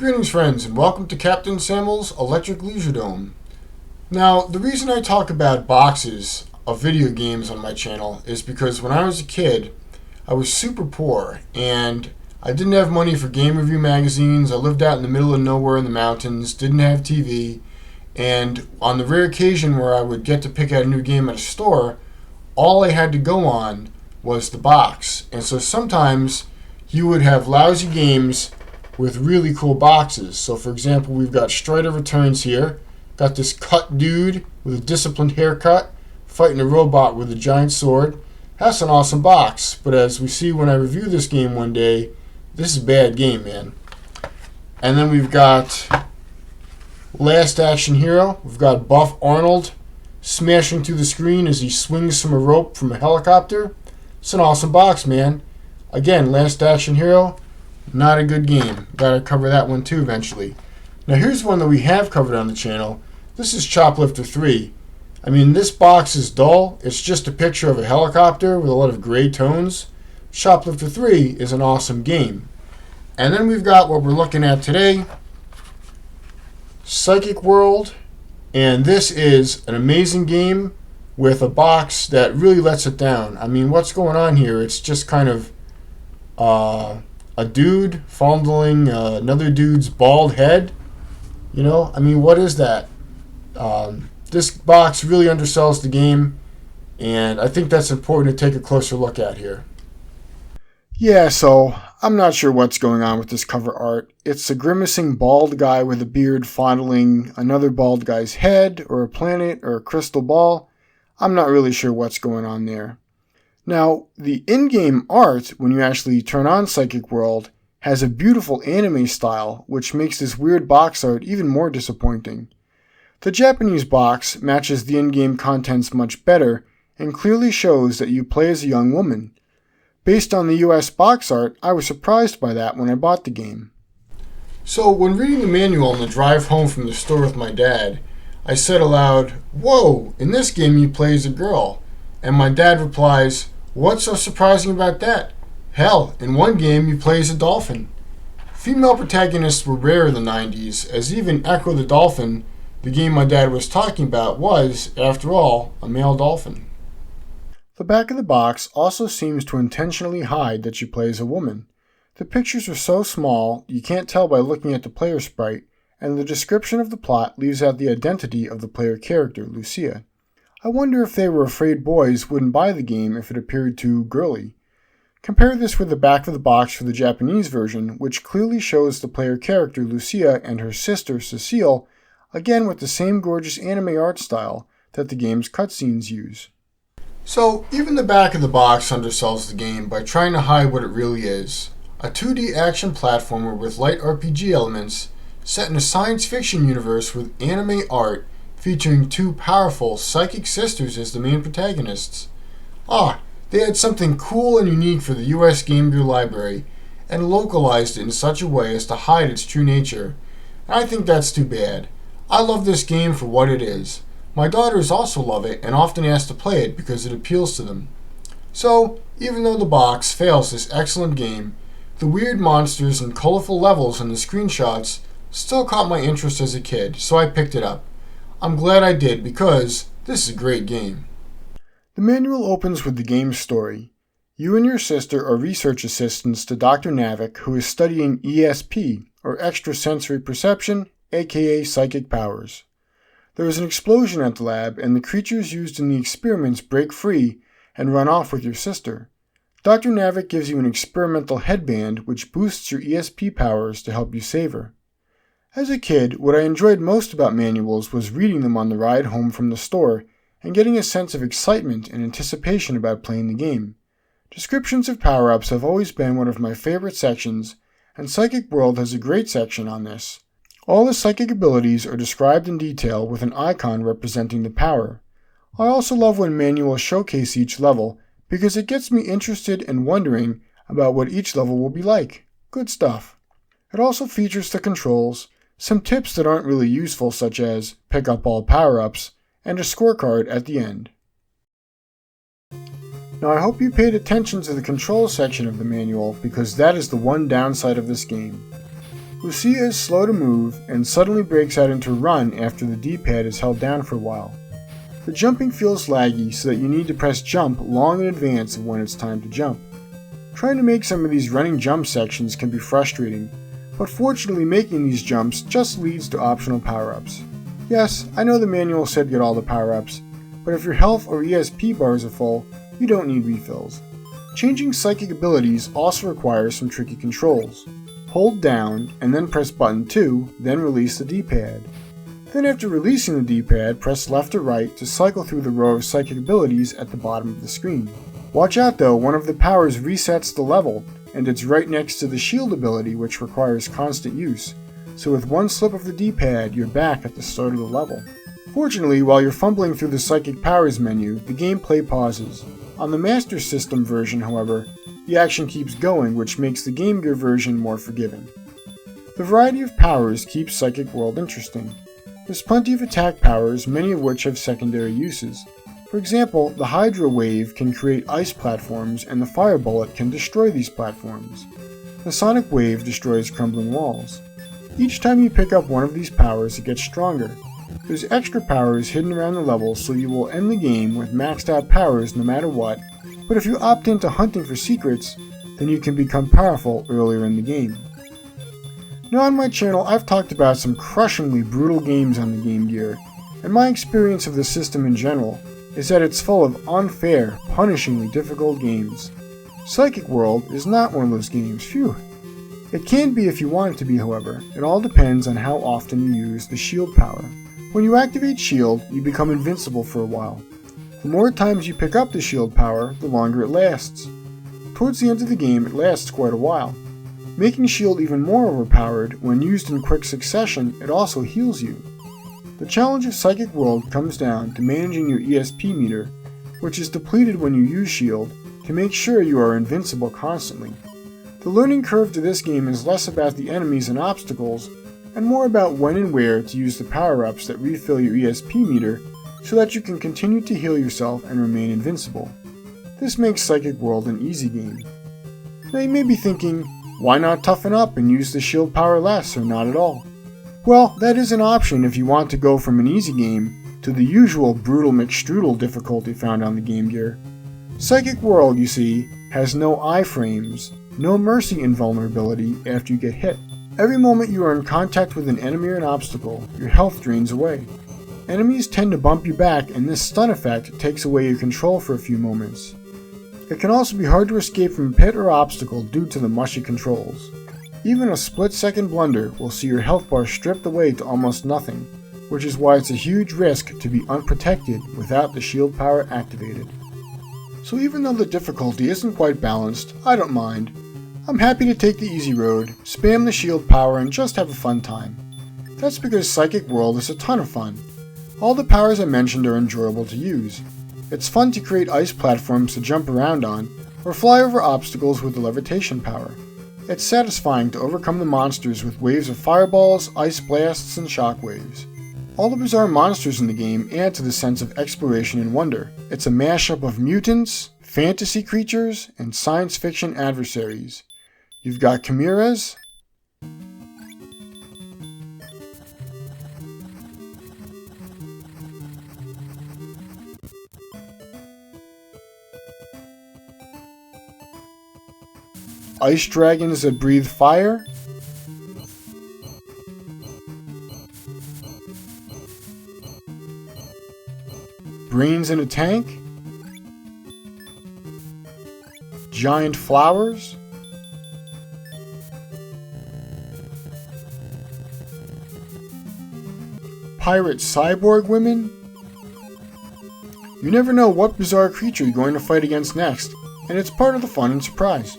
Greetings friends and welcome to Captain Samuel's Electric Leisure Dome. Now, the reason I talk about boxes of video games on my channel is because when I was a kid, I was super poor and I didn't have money for game review magazines. I lived out in the middle of nowhere in the mountains, didn't have TV, and on the rare occasion where I would get to pick out a new game at a store, all I had to go on was the box. And so sometimes you would have lousy games with really cool boxes. So for example, we've got Strider Returns here. Got this cut dude with a disciplined haircut fighting a robot with a giant sword. That's an awesome box, but as we see when I review this game one day, this is a bad game, man. And then we've got Last Action Hero. We've got Buff Arnold smashing through the screen as he swings from a rope from a helicopter. It's an awesome box, man. Again, Last Action Hero, not a good game. Gotta cover that one too eventually. Now here's one that we have covered on the channel. This is Choplifter 3. I mean, this box is dull. It's just a picture of a helicopter with a lot of gray tones. Choplifter 3 is an awesome game. And then we've got what we're looking at today, Psychic World. And this is an amazing game with a box that really lets it down. I mean, what's going on here? It's just kind of a dude fondling another dude's bald head. You know, I mean, what is that? This box really undersells the game, and I think that's important to take a closer look at here. Yeah, so I'm not sure what's going on with this cover art. It's a grimacing bald guy with a beard fondling another bald guy's head, or a planet, or a crystal ball. I'm not really sure what's going on there. Now, the in-game art, when you actually turn on Psychic World, has a beautiful anime style, which makes this weird box art even more disappointing. The Japanese box matches the in-game contents much better, and clearly shows that you play as a young woman. Based on the US box art, I was surprised by that when I bought the game. So, when reading the manual on the drive home from the store with my dad, I said aloud, "Whoa, in this game you play as a girl." And my dad replies, "What's so surprising about that? Hell, in one game you play as a dolphin." Female protagonists were rare in the 90s, as even Echo the Dolphin, the game my dad was talking about, was, after all, a male dolphin. The back of the box also seems to intentionally hide that you play as a woman. The pictures are so small you can't tell by looking at the player sprite, and the description of the plot leaves out the identity of the player character, Lucia. I wonder if they were afraid boys wouldn't buy the game if it appeared too girly. Compare this with the back of the box for the Japanese version, which clearly shows the player character Lucia and her sister Cecile, again with the same gorgeous anime art style that the game's cutscenes use. So, even the back of the box undersells the game by trying to hide what it really is. A 2D action platformer with light RPG elements set in a science fiction universe with anime art featuring two powerful psychic sisters as the main protagonists. They had something cool and unique for the US Game Gear library and localized it in such a way as to hide its true nature. And I think that's too bad. I love this game for what it is. My daughters also love it and often ask to play it because it appeals to them. So, even though the box fails this excellent game, the weird monsters and colorful levels in the screenshots still caught my interest as a kid, so I picked it up. I'm glad I did because this is a great game. The manual opens with the game's story. You and your sister are research assistants to Dr. Navik, who is studying ESP, or extrasensory perception, aka psychic powers. There is an explosion at the lab, and the creatures used in the experiments break free and run off with your sister. Dr. Navik gives you an experimental headband which boosts your ESP powers to help you save her. As a kid, what I enjoyed most about manuals was reading them on the ride home from the store and getting a sense of excitement and anticipation about playing the game. Descriptions of power-ups have always been one of my favorite sections, and Psychic World has a great section on this. All the psychic abilities are described in detail with an icon representing the power. I also love when manuals showcase each level because it gets me interested and wondering about what each level will be like. Good stuff. It also features the controls, some tips that aren't really useful such as pick up all power-ups, and a scorecard at the end. Now I hope you paid attention to the control section of the manual because that is the one downside of this game. Lucia is slow to move and suddenly breaks out into run after the D-pad is held down for a while. The jumping feels laggy so that you need to press jump long in advance of when it's time to jump. Trying to make some of these running jump sections can be frustrating, but fortunately making these jumps just leads to optional power-ups. Yes, I know the manual said get all the power-ups, but if your health or ESP bars are full, you don't need refills. Changing psychic abilities also requires some tricky controls. Hold down and then press button 2, then release the D-pad. Then after releasing the D-pad, press left or right to cycle through the row of psychic abilities at the bottom of the screen. Watch out though, one of the powers resets the level, and it's right next to the shield ability which requires constant use, so with one slip of the D-pad you're back at the start of the level. Fortunately, while you're fumbling through the psychic powers menu, the gameplay pauses. On the Master System version, however, the action keeps going, which makes the Game Gear version more forgiving. The variety of powers keeps Psychic World interesting. There's plenty of attack powers, many of which have secondary uses. For example, the Hydro Wave can create ice platforms, and the Fire Bullet can destroy these platforms. The Sonic Wave destroys crumbling walls. Each time you pick up one of these powers, it gets stronger. There's extra powers hidden around the level, so you will end the game with maxed out powers no matter what, but if you opt into hunting for secrets, then you can become powerful earlier in the game. Now on my channel, I've talked about some crushingly brutal games on the Game Gear, and my experience of the system in general is that it's full of unfair, punishingly difficult games. Psychic World is not one of those games, phew. It can be if you want it to be, however. It all depends on how often you use the shield power. When you activate shield, you become invincible for a while. The more times you pick up the shield power, the longer it lasts. Towards the end of the game, it lasts quite a while. Making shield even more overpowered, when used in quick succession, it also heals you. The challenge of Psychic World comes down to managing your ESP meter, which is depleted when you use shield, to make sure you are invincible constantly. The learning curve to this game is less about the enemies and obstacles, and more about when and where to use the power-ups that refill your ESP meter so that you can continue to heal yourself and remain invincible. This makes Psychic World an easy game. Now you may be thinking, why not toughen up and use the shield power less or not at all? Well, that is an option if you want to go from an easy game to the usual brutal McStrudel difficulty found on the Game Gear. Psychic World, you see, has no iframes, no mercy invulnerability after you get hit. Every moment you are in contact with an enemy or an obstacle, your health drains away. Enemies tend to bump you back, and this stun effect takes away your control for a few moments. It can also be hard to escape from a pit or obstacle due to the mushy controls. Even a split-second blunder will see your health bar stripped away to almost nothing, which is why it's a huge risk to be unprotected without the shield power activated. So even though the difficulty isn't quite balanced, I don't mind. I'm happy to take the easy road, spam the shield power, and just have a fun time. That's because Psychic World is a ton of fun. All the powers I mentioned are enjoyable to use. It's fun to create ice platforms to jump around on, or fly over obstacles with the levitation power. It's satisfying to overcome the monsters with waves of fireballs, ice blasts, and shockwaves. All the bizarre monsters in the game add to the sense of exploration and wonder. It's a mashup of mutants, fantasy creatures, and science fiction adversaries. You've got chimeras, ice dragons that breathe fire, brains in a tank, giant flowers, pirate cyborg women. You never know what bizarre creature you're going to fight against next, and it's part of the fun and surprise.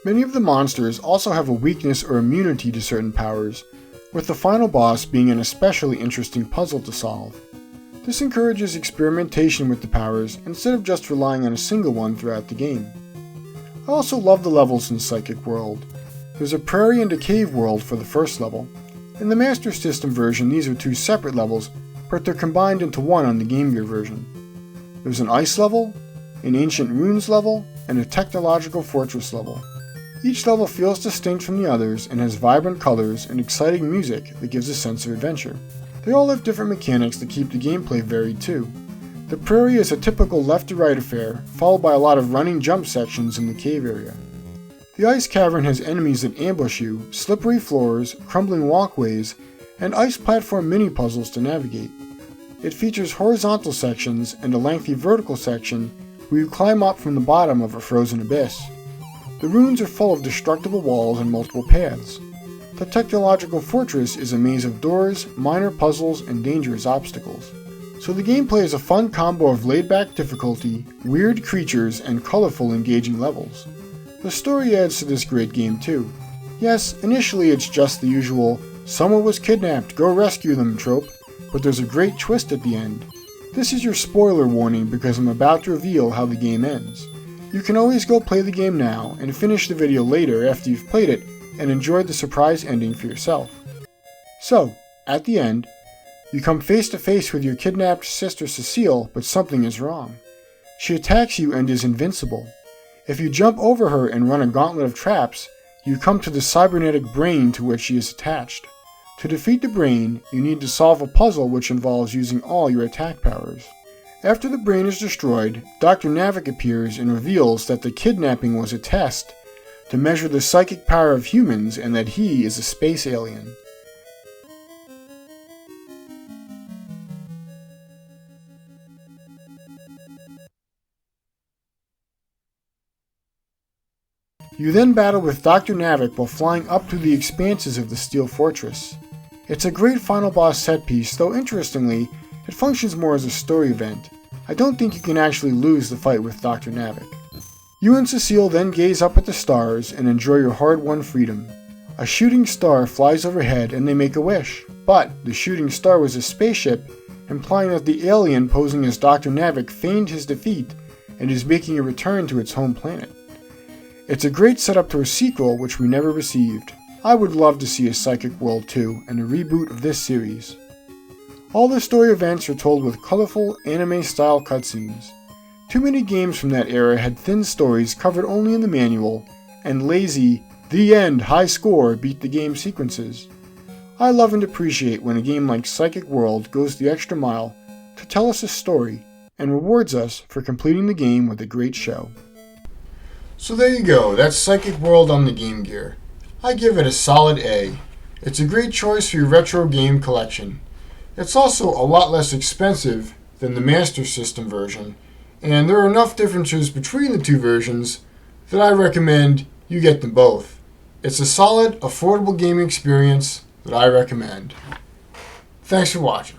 Many of the monsters also have a weakness or immunity to certain powers, with the final boss being an especially interesting puzzle to solve. This encourages experimentation with the powers instead of just relying on a single one throughout the game. I also love the levels in Psychic World. There's a prairie and a cave world for the first level. In the Master System version, these are two separate levels, but they're combined into one on the Game Gear version. There's an ice level, an ancient ruins level, and a technological fortress level. Each level feels distinct from the others and has vibrant colors and exciting music that gives a sense of adventure. They all have different mechanics that keep the gameplay varied too. The prairie is a typical left-to-right affair, followed by a lot of running jump sections in the cave area. The ice cavern has enemies that ambush you, slippery floors, crumbling walkways, and ice platform mini-puzzles to navigate. It features horizontal sections and a lengthy vertical section where you climb up from the bottom of a frozen abyss. The ruins are full of destructible walls and multiple paths. The technological fortress is a maze of doors, minor puzzles, and dangerous obstacles. So the gameplay is a fun combo of laid-back difficulty, weird creatures, and colorful, engaging levels. The story adds to this great game too. Yes, initially it's just the usual, someone was kidnapped, go rescue them trope, but there's a great twist at the end. This is your spoiler warning because I'm about to reveal how the game ends. You can always go play the game now and finish the video later after you've played it and enjoyed the surprise ending for yourself. So, at the end, you come face to face with your kidnapped sister Cecile, but something is wrong. She attacks you and is invincible. If you jump over her and run a gauntlet of traps, you come to the cybernetic brain to which she is attached. To defeat the brain, you need to solve a puzzle which involves using all your attack powers. After the brain is destroyed, Dr. Navik appears and reveals that the kidnapping was a test to measure the psychic power of humans and that he is a space alien. You then battle with Dr. Navik while flying up through the expanses of the Steel Fortress. It's a great final boss set piece, though interestingly, it functions more as a story event. I don't think you can actually lose the fight with Dr. Navik. You and Cecile then gaze up at the stars and enjoy your hard-won freedom. A shooting star flies overhead and they make a wish, but the shooting star was a spaceship, implying that the alien posing as Dr. Navik feigned his defeat and is making a return to its home planet. It's a great setup to a sequel which we never received. I would love to see a Psychic World 2 and a reboot of this series. All the story events are told with colorful, anime-style cutscenes. Too many games from that era had thin stories covered only in the manual, and lazy, the end, high score beat the game sequences. I love and appreciate when a game like Psychic World goes the extra mile to tell us a story and rewards us for completing the game with a great show. So there you go, that's Psychic World on the Game Gear. I give it a solid A. It's a great choice for your retro game collection. It's also a lot less expensive than the Master System version, and there are enough differences between the two versions that I recommend you get them both. It's a solid, affordable gaming experience that I recommend. Thanks for watching.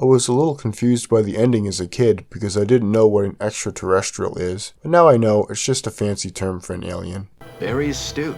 I was a little confused by the ending as a kid because I didn't know what an extraterrestrial is, but now I know it's just a fancy term for an alien. Very astute.